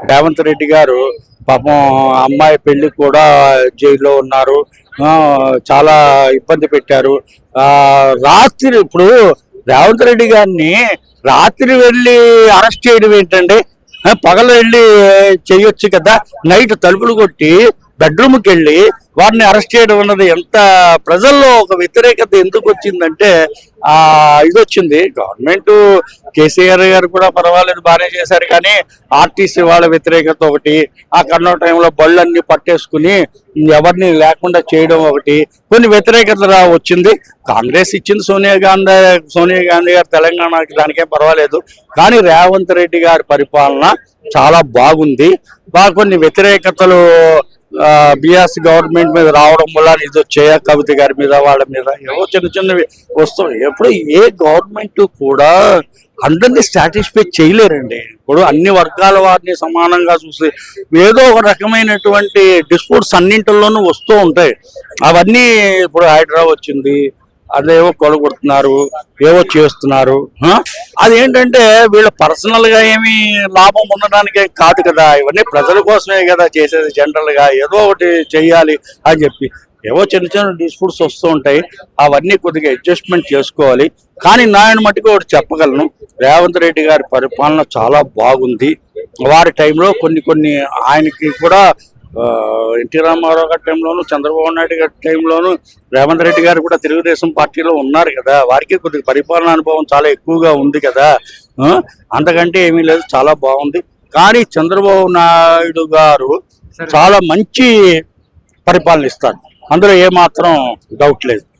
రేవంత్ రెడ్డి గారు పాపం అమ్మాయి పెళ్లి కూడా జైల్లో ఉన్నారు. చాలా ఇబ్బంది పెట్టారు. ఆ రాత్రి ఇప్పుడు రేవంత్ రెడ్డి గారిని రాత్రి వెళ్ళి అరెస్ట్ చేయడం ఏంటండి? పగలు వెళ్ళి చేయొచ్చు కదా. నైట్ తలుపులు కొట్టి బెడ్రూమ్కి వెళ్ళి వారిని అరెస్ట్ చేయడం అన్నది ఎంత ప్రజల్లో ఒక వ్యతిరేకత ఎందుకు వచ్చిందంటే ఆ ఇది వచ్చింది. గవర్నమెంట్ కేసీఆర్ గారు కూడా పర్వాలేదు బాగానే చేశారు, కానీ ఆర్టీసీ వాళ్ళ వ్యతిరేకత ఒకటి, ఆ కరోనా టైంలో బళ్ళన్నీ పట్టేసుకుని ఎవరిని లేకుండా చేయడం ఒకటి, కొన్ని వ్యతిరేకత వచ్చింది. కాంగ్రెస్ ఇచ్చింది సోనియా గాంధీ గారు తెలంగాణకి, దానికేం పర్వాలేదు. కానీ రేవంత్ రెడ్డి గారి పరిపాలన చాలా బాగుంది. కొన్ని వ్యతిరేకతలు బిఆర్ఎస్ గవర్నమెంట్ మీద రావడం వల్ల ఇది వచ్చాయా, కవిత గారి మీద వాళ్ళ మీద ఏవో చిన్న చిన్నవి వస్తాయి. ఎప్పుడు ఏ గవర్నమెంట్ కూడా అందరినీ సాటిస్ఫై చేయలేరండి. ఇప్పుడు అన్ని వర్గాల వారిని సమానంగా చూసి ఏదో ఒక రకమైనటువంటి డిస్ప్యూట్స్ అన్నింటిలోనూ వస్తూ ఉంటాయి. అవన్నీ ఇప్పుడు హైదరాబాద్ వచ్చింది, అదేవో కొలగొడుతున్నారు, ఏవో చేస్తున్నారు. అదేంటంటే వీళ్ళ పర్సనల్ గా ఏమి లాభం ఉండడానికే కాదు కదా, ఇవన్నీ ప్రజల కోసమే కదా చేసేది. జనరల్ గా ఏదో ఒకటి చెయ్యాలి అని చెప్పి ఏవో చిన్న చిన్న డిస్ప్యూట్స్ వస్తూ ఉంటాయి. అవన్నీ కొద్దిగా అడ్జస్ట్మెంట్ చేసుకోవాలి. కానీ నాయన మట్టుకు ఒకటి చెప్పగలను, రేవంత్ రెడ్డి గారి పరిపాలన చాలా బాగుంది. వారి టైంలో కొన్ని ఆయనకి కూడా ఎన్టీ రామారావు గారి టైంలోను, చంద్రబాబు నాయుడు గారి టైంలోను, రేవంత్ రెడ్డి గారు కూడా తెలుగుదేశం పార్టీలో ఉన్నారు కదా, వారికి కొద్దిగా పరిపాలన అనుభవం చాలా ఎక్కువగా ఉంది కదా. అంతకంటే ఏమీ లేదు, చాలా బాగుంది. కానీ చంద్రబాబు నాయుడు గారు చాలా మంచి పరిపాలన ఇస్తారు, అందులో ఏమాత్రం డౌట్ లేదు.